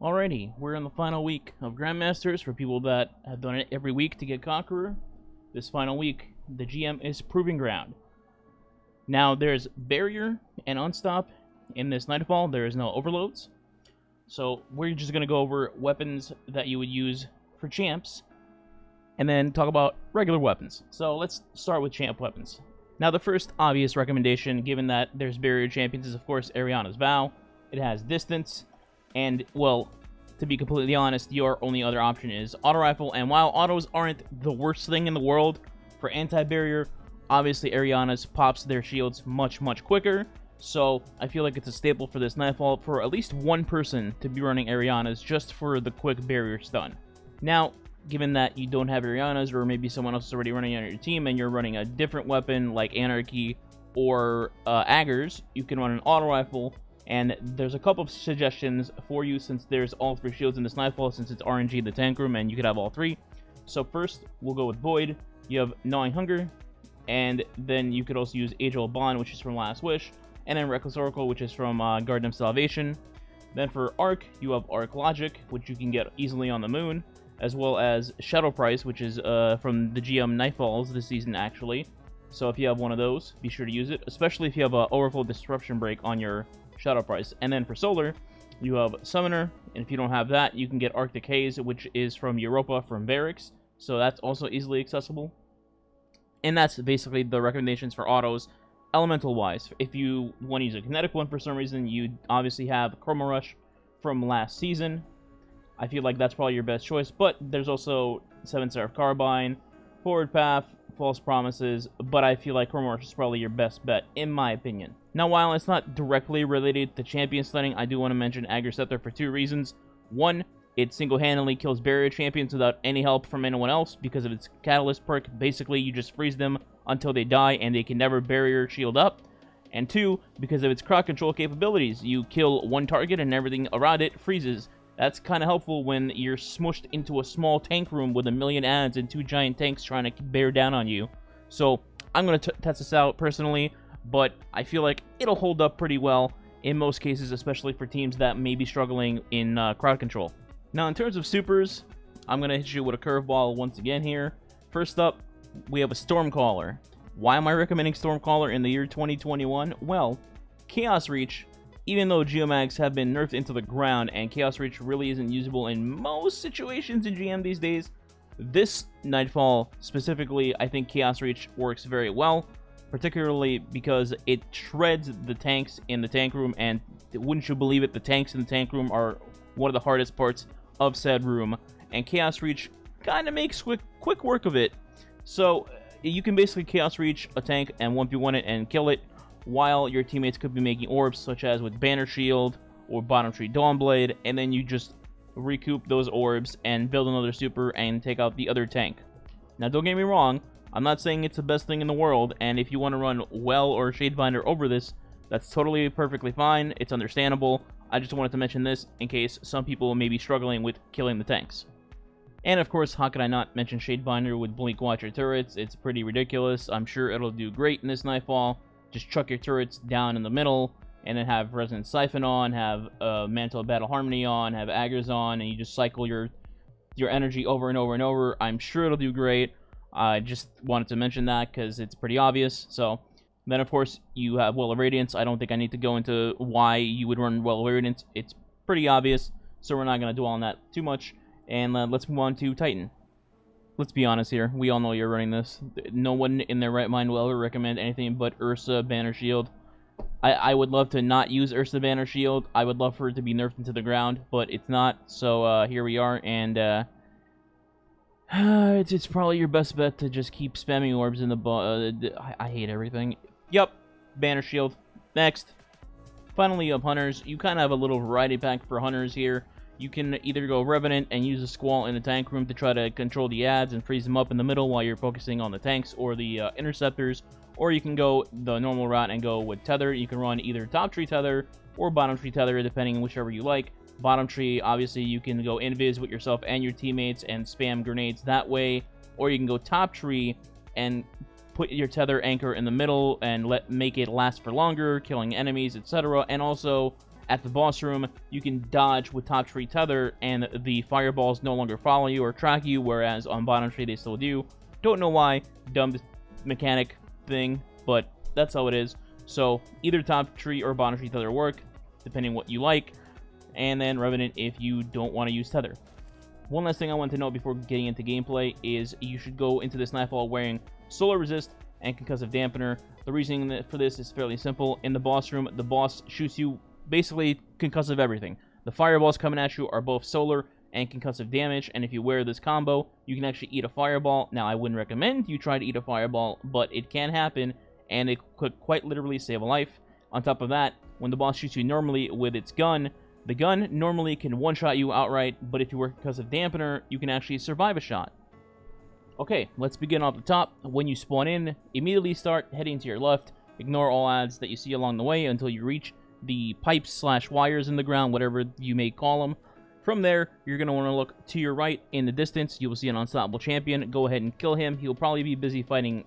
Alrighty, we're in the final week of Grandmasters. For people that have done it every week to get Conqueror, this final week, the GM is Proving Ground. Now, there's Barrier and Unstop in this Nightfall. There is no Overloads. So, we're just going to go over weapons that you would use for champs, and then talk about regular weapons. So, let's start with champ weapons. Now, the first obvious recommendation, given that there's Barrier champions, is of course Ariana's Vow. It has distance. And, well, to be completely honest, your only other option is auto rifle. And while autos aren't the worst thing in the world for anti-barrier, obviously Ariana's pops their shields much quicker. So I feel like it's a staple for this Nightfall for at least one person to be running Ariana's just for the quick barrier stun. Now, given that you don't have Ariana's, or maybe someone else is already running on your team and you're running a different weapon like Anarchy or Aggers, you can run an auto rifle. And there's a couple of suggestions for you since there's all three shields in this Nightfall, since it's RNG in the tank room and you could have all three. So first, we'll go with Void. You have Gnawing Hunger, and then you could also use Age-Old Bond, which is from Last Wish, and then Reckless Oracle, which is from Garden of Salvation. Then for Arc, you have Arc Logic, which you can get easily on the moon, as well as Shadow Price, which is from the GM Nightfalls this season, actually. So if you have one of those, be sure to use it, especially if you have a Oracle Disruption Break on your Shadow Price. And then for Solar, you have Summoner, and if you don't have that, you can get Arctic Haze, which is from Europa from Varix, so that's also easily accessible. And that's basically the recommendations for autos. Elemental-wise, if you want to use a kinetic one for some reason, you obviously have Chroma Rush from last season. I feel like that's probably your best choice, but there's also 7 Seraph Carbine, Forward Path, False Promises, but I feel like Chroma Rush is probably your best bet, in my opinion. Now, while it's not directly related to champion stunning, I do want to mention Aggers Scepter for 2 reasons. One, it single-handedly kills barrier champions without any help from anyone else because of its Catalyst perk. Basically, you just freeze them until they die and they can never barrier shield up. And 2, because of its crowd control capabilities. You kill one target and everything around it freezes. That's kind of helpful when you're smushed into a small tank room with a million adds and 2 giant tanks trying to bear down on you. So, I'm going to test this out personally, but I feel like it'll hold up pretty well in most cases, especially for teams that may be struggling in crowd control. Now, in terms of supers, I'm going to hit you with a curveball once again here. First up, we have a Stormcaller. Why am I recommending Stormcaller in the year 2021? Well, Chaos Reach, even though Geomags have been nerfed into the ground and Chaos Reach really isn't usable in most situations in GM these days, this Nightfall specifically, I think Chaos Reach works very well, particularly because it shreds the tanks in the tank room, and wouldn't you believe it, the tanks in the tank room are one of the hardest parts of said room, and Chaos Reach kind of makes quick work of it. So you can basically Chaos Reach a tank and 1v1 it and kill it, while your teammates could be making orbs, such as with Banner Shield or Bottom Tree Dawnblade, and then you just recoup those orbs and build another super and take out the other tank. Now, don't get me wrong, I'm not saying it's the best thing in the world, and if you want to run Well or Shadebinder over this, that's totally perfectly fine. It's understandable. I just wanted to mention this in case some people may be struggling with killing the tanks. And of course, how could I not mention Shadebinder with Blink Watcher turrets? It's pretty ridiculous. I'm sure it'll do great in this Nightfall. Just chuck your turrets down in the middle, and then have Resonant Siphon on, have Mantle of Battle Harmony on, have Aggers on, and you just cycle your energy over and over and over. I'm sure it'll do great. I just wanted to mention that because it's pretty obvious. So then, of course, you have Well of Radiance. I don't think I need to go into why you would run Well of Radiance. It's pretty obvious, so we're not going to dwell on that too much. And let's move on to Titan. Let's be honest here. We all know you're running this. No one in their right mind will ever recommend anything but Ursa Banner Shield. I would love to not use Ursa Banner Shield. I would love for it to be nerfed into the ground, but it's not. So here we are, and it's probably your best bet to just keep spamming orbs in the I hate everything. Yup, Banner Shield. Next. Finally, of Hunters, you kind of have a little variety pack for Hunters here. You can either go Revenant and use a Squall in the tank room to try to control the adds and freeze them up in the middle while you're focusing on the tanks or the Interceptors, or you can go the normal route and go with Tether. You can run either Top Tree Tether or Bottom Tree Tether, depending on whichever you like. Bottom Tree, obviously, you can go Invis with yourself and your teammates and spam grenades that way, or you can go Top Tree and put your Tether anchor in the middle and make it last for longer, killing enemies, etc., and also At the boss room, you can dodge with top tree tether, and the fireballs no longer follow you or track you, whereas on bottom tree they still do. Don't know why, dumb mechanic thing, but that's how it is. So either top tree or bottom tree tether work, depending what you like, and then Revenant if you don't want to use tether. One last thing I want to note before getting into gameplay is you should go into this Nightfall wearing Solar Resist and Concussive Dampener. The reasoning for this is fairly simple. In the boss room, the boss shoots you basically concussive everything. The fireballs coming at you are both solar and concussive damage, and if you wear this combo, you can actually eat a fireball. Now, I wouldn't recommend you try to eat a fireball, but it can happen, and it could quite literally save a life. On top of that, when the boss shoots you normally with its gun, the gun normally can one-shot you outright, but if you wear Concussive Dampener, you can actually survive a shot. Okay, let's begin off the top. When you spawn in, immediately start heading to your left. Ignore all ads that you see along the way until you reach the pipes/wires in the ground, whatever you may call them. From there, you're going to want to look to your right in the distance. You will see an unstoppable champion. Go ahead and kill him. He'll probably be busy fighting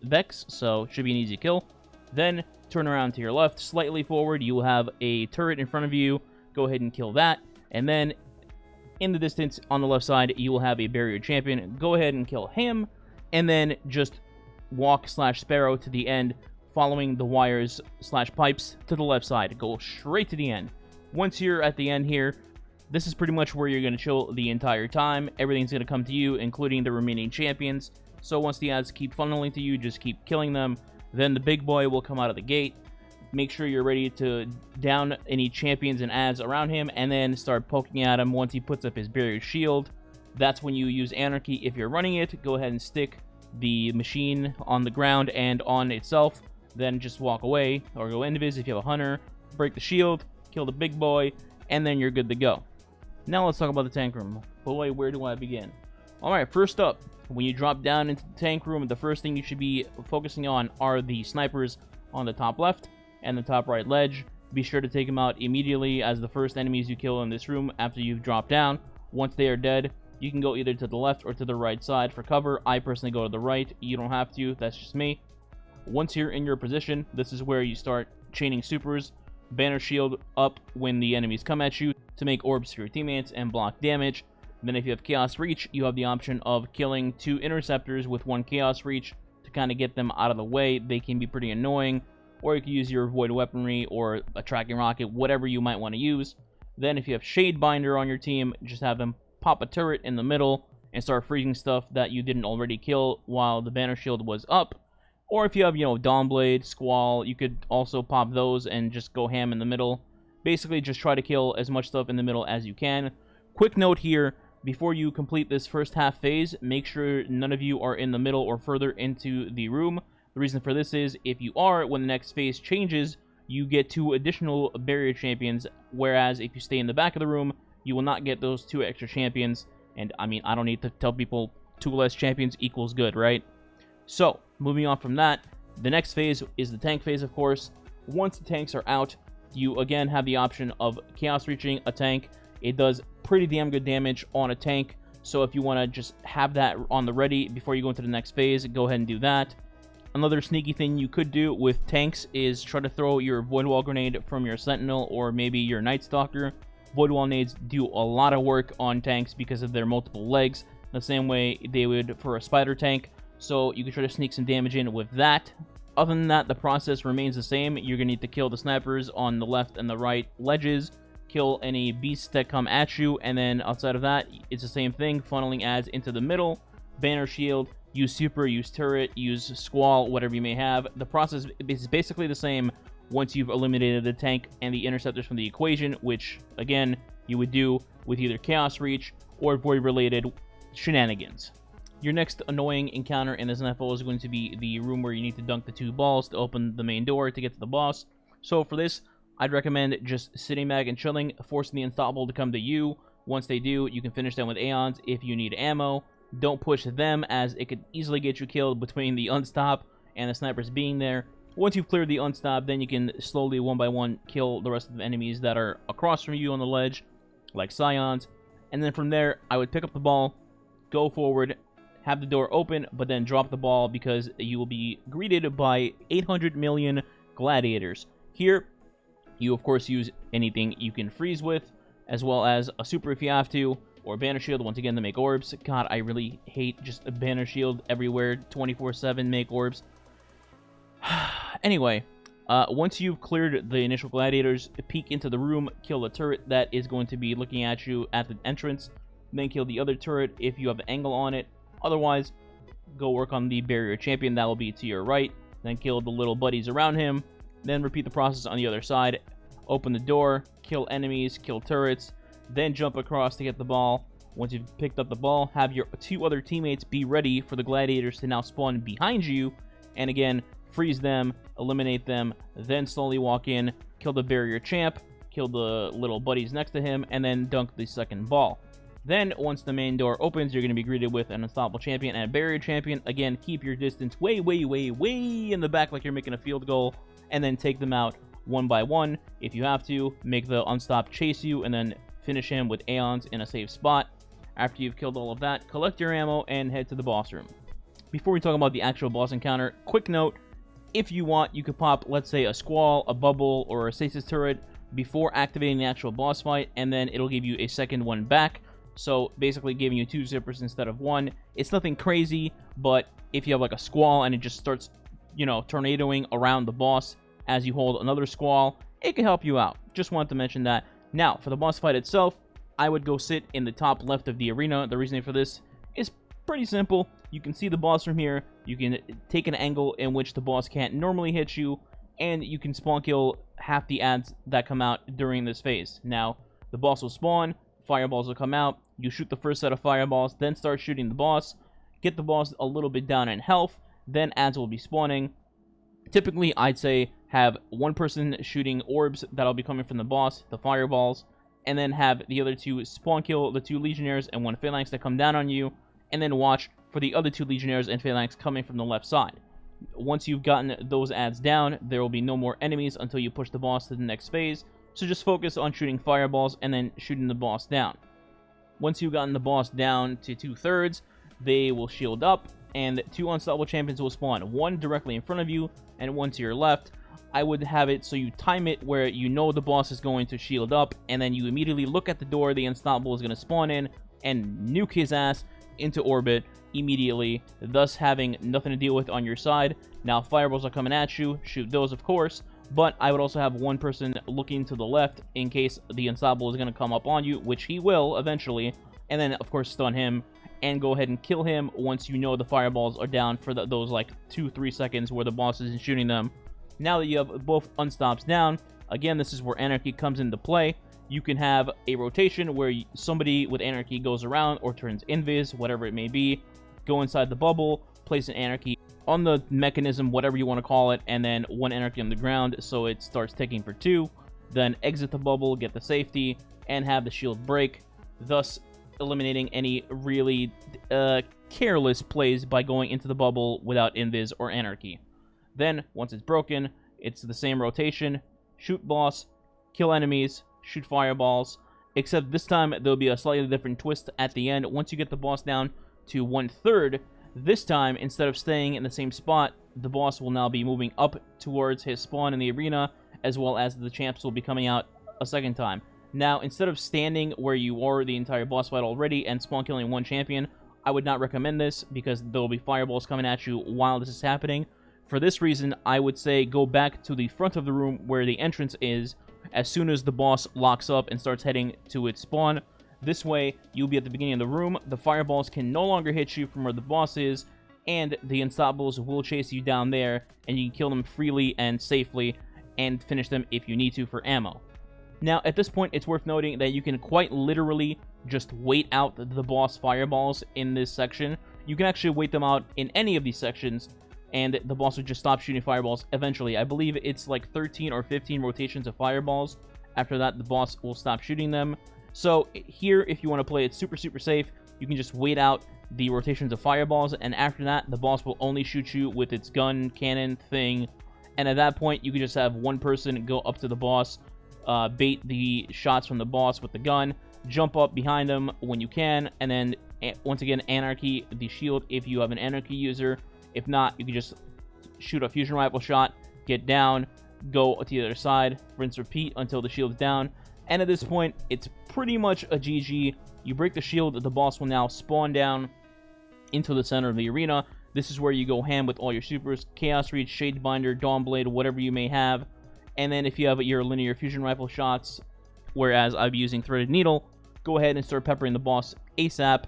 Vex, so it should be an easy kill. Then, turn around to your left, slightly forward. You will have a turret in front of you. Go ahead and kill that. And then, in the distance on the left side, you will have a barrier champion. Go ahead and kill him. And then, just walk/sparrow to the end, following the wires/pipes to the left side. Go straight to the end. Once you're at the end here, this is pretty much where you're going to chill the entire time. Everything's going to come to you, including the remaining champions. So once the ads keep funneling to you, just keep killing them. Then the big boy will come out of the gate. Make sure you're ready to down any champions and ads around him, and then start poking at him once he puts up his barrier shield. That's when you use Anarchy. If you're running it, go ahead and stick the machine on the ground and on itself. Then just walk away, or go invis if you have a hunter, break the shield, kill the big boy, and then you're good to go. Now let's talk about the tank room. Boy, where do I begin? Alright, first up, when you drop down into the tank room, the first thing you should be focusing on are the snipers on the top left and the top right ledge. Be sure to take them out immediately as the first enemies you kill in this room after you've dropped down. Once they are dead, you can go either to the left or to the right side for cover. I personally go to the right. You don't have to, that's just me. Once you're in your position, this is where you start chaining supers. Banner shield up when the enemies come at you to make orbs for your teammates and block damage. Then if you have Chaos Reach, you have the option of killing 2 interceptors with 1 Chaos Reach to kind of get them out of the way. They can be pretty annoying. Or you can use your void weaponry or a tracking rocket, whatever you might want to use. Then if you have Shade Binder on your team, just have them pop a turret in the middle and start freezing stuff that you didn't already kill while the banner shield was up. Or if you have, Dawnblade, Squall, you could also pop those and just go ham in the middle. Basically, just try to kill as much stuff in the middle as you can. Quick note here, before you complete this first half phase, make sure none of you are in the middle or further into the room. The reason for this is, if you are, when the next phase changes, you get 2 additional barrier champions, whereas if you stay in the back of the room, you will not get those 2 extra champions. And, I mean, I don't need to tell people 2 less champions equals good, right? So, moving on from that, the next phase is the tank phase, of course. Once the tanks are out, you again have the option of Chaos Reaching a tank. It does pretty damn good damage on a tank, so if you want to just have that on the ready before you go into the next phase, go ahead and do that. Another sneaky thing you could do with tanks is try to throw your Void Wall Grenade from your Sentinel or maybe your Night Stalker. Void Wall Nades do a lot of work on tanks because of their multiple legs, the same way they would for a Spider tank. So you can try to sneak some damage in with that. Other than that, the process remains the same. You're going to need to kill the snipers on the left and the right ledges, kill any beasts that come at you, and then outside of that, it's the same thing, funneling ads into the middle, banner shield, use super, use turret, use squall, whatever you may have. The process is basically the same once you've eliminated the tank and the interceptors from the equation, which, again, you would do with either Chaos Reach or Void-related shenanigans. Your next annoying encounter in this NIGHTFALL is going to be the room where you need to dunk the 2 balls to open the main door to get to the boss. So for this, I'd recommend just sitting back and chilling, forcing the Unstoppable to come to you. Once they do, you can finish them with Aeons if you need ammo. Don't push them, as it could easily get you killed between the Unstop and the snipers being there. Once you've cleared the Unstop, then you can slowly, one by one, kill the rest of the enemies that are across from you on the ledge, like Scions. And then from there, I would pick up the ball, go forward, have the door open, but then drop the ball because you will be greeted by 800 million gladiators. Here, You, of course, use anything you can freeze with, as well as a super if you have to, or banner shield, once again, to make orbs. God, I really hate just a banner shield everywhere, 24/7, make orbs. Anyway, once you've cleared the initial gladiators, peek into the room, kill the turret that is going to be looking at you at the entrance, then kill the other turret if you have an angle on it. Otherwise, go work on the barrier champion, that will be to your right, then kill the little buddies around him, then repeat the process on the other side. Open the door, kill enemies, kill turrets, then jump across to get the ball. Once you've picked up the ball, have your 2 other teammates be ready for the gladiators to now spawn behind you, and again, freeze them, eliminate them, then slowly walk in, kill the barrier champ, kill the little buddies next to him, and then dunk the second ball. Then, once the main door opens, you're going to be greeted with an unstoppable champion and a barrier champion. Again, keep your distance way, way, way, way in the back like you're making a field goal, and then take them out one by one. If you have to, make the unstopped chase you, and then finish him with Aeons in a safe spot. After you've killed all of that, collect your ammo and head to the boss room. Before we talk about the actual boss encounter, quick note, if you want, you could pop, let's say, a Squall, a Bubble, or a Stasis turret before activating the actual boss fight, and then it'll give you a second one back. So basically giving you 2 zippers instead of 1. It's nothing crazy, but if you have like a Squall and it just starts, you know, tornadoing around the boss as you hold another Squall, it can help you out. Just wanted to mention that. Now, for the boss fight itself, I would go sit in the top left of the arena. The reasoning for this is pretty simple. You can see the boss from here. You can take an angle in which the boss can't normally hit you, and you can spawn kill half the ads that come out during this phase. Now, the boss will spawn, fireballs will come out, you shoot the first set of fireballs, then start shooting the boss, get the boss a little bit down in health, then ads will be spawning. Typically, I'd say have one person shooting orbs that'll be coming from the boss, the fireballs, and then have the other 2 spawn kill the 2 legionnaires and 1 phalanx that come down on you, and then watch for the other 2 legionnaires and phalanx coming from the left side. Once you've gotten those ads down, there will be no more enemies until you push the boss to the next phase, so just focus on shooting fireballs and then shooting the boss down. Once you've gotten the boss down to 2/3, they will shield up, and 2 unstoppable champions will spawn, 1 directly in front of you and 1 to your left. I would have it so you time it where you know the boss is going to shield up, and then you immediately look at the door the unstoppable is going to spawn in and nuke his ass into orbit immediately, thus having nothing to deal with on your side. Now, fireballs are coming at you, shoot those of course, but I would also have 1 person looking to the left in case the unstoppable is going to come up on you, which he will eventually, and then of course stun him and go ahead and kill him once you know the fireballs are down for those like 2-3 seconds where the boss isn't shooting them. Now that you have both unstops down, again, this is where Anarchy comes into play. You can have a rotation where somebody with Anarchy goes around or turns invis, whatever it may be, go inside the bubble, place an Anarchy on the mechanism, whatever you want to call it, and then 1 Anarchy on the ground so it starts ticking for 2, then exit the bubble, get the safety, and have the shield break, thus eliminating any really careless plays by going into the bubble without invis or Anarchy. Then, once it's broken, it's the same rotation, shoot boss, kill enemies, shoot fireballs, except this time there'll be a slightly different twist at the end. Once you get the boss down to 1/3, this time, instead of staying in the same spot, the boss will now be moving up towards his spawn in the arena, as well as the champs will be coming out a second time. Now, instead of standing where you are the entire boss fight already and spawn killing 1 champion, I would not recommend this because there will be fireballs coming at you while this is happening. For this reason, I would say go back to the front of the room where the entrance is as soon as the boss locks up and starts heading to its spawn. This way, you'll be at the beginning of the room, the fireballs can no longer hit you from where the boss is, and the unstoppables will chase you down there, and you can kill them freely and safely, and finish them if you need to for ammo. Now, at this point, it's worth noting that you can quite literally just wait out the boss fireballs in this section. You can actually wait them out in any of these sections, and the boss will just stop shooting fireballs eventually. I believe it's like 13 or 15 rotations of fireballs. After that, the boss will stop shooting them. So here, if you want to play it super safe, you can just wait out the rotations of fireballs, and after that, the boss will only shoot you with its gun, cannon thing, and at that point, you can just have 1 person go up to the boss, bait the shots from the boss with the gun, jump up behind them when you can, and then, once again, Anarchy the shield if you have an Anarchy user. If not, you can just shoot a fusion rifle shot, get down, go to the other side, rinse, repeat until the shield's down. And at this point, it's pretty much a GG. You break the shield, the boss will now spawn down into the center of the arena. This is where you go ham with all your supers, Chaos Reach, Shadebinder, Dawnblade, whatever you may have. And then if you have your linear fusion rifle shots, whereas I'm using Threaded Needle, go ahead and start peppering the boss ASAP.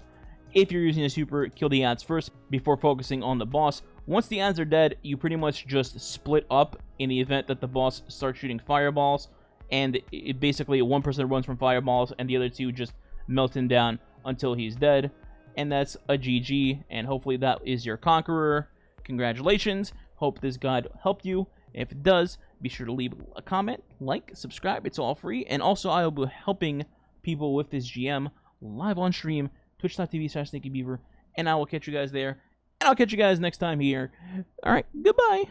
If you're using a super, kill the ads first before focusing on the boss. Once the ads are dead, you pretty much just split up in the event that the boss starts shooting fireballs. And basically, one person runs from fireballs, and the other two just melt him down until he's dead. And that's a GG, and hopefully that is your Conqueror. Congratulations. Hope this guide helped you. If it does, be sure to leave a comment, like, subscribe. It's all free. And also, I will be helping people with this GM live on stream, twitch.tv/SnakyBeaver. And I will catch you guys there. And I'll catch you guys next time here. All right, goodbye.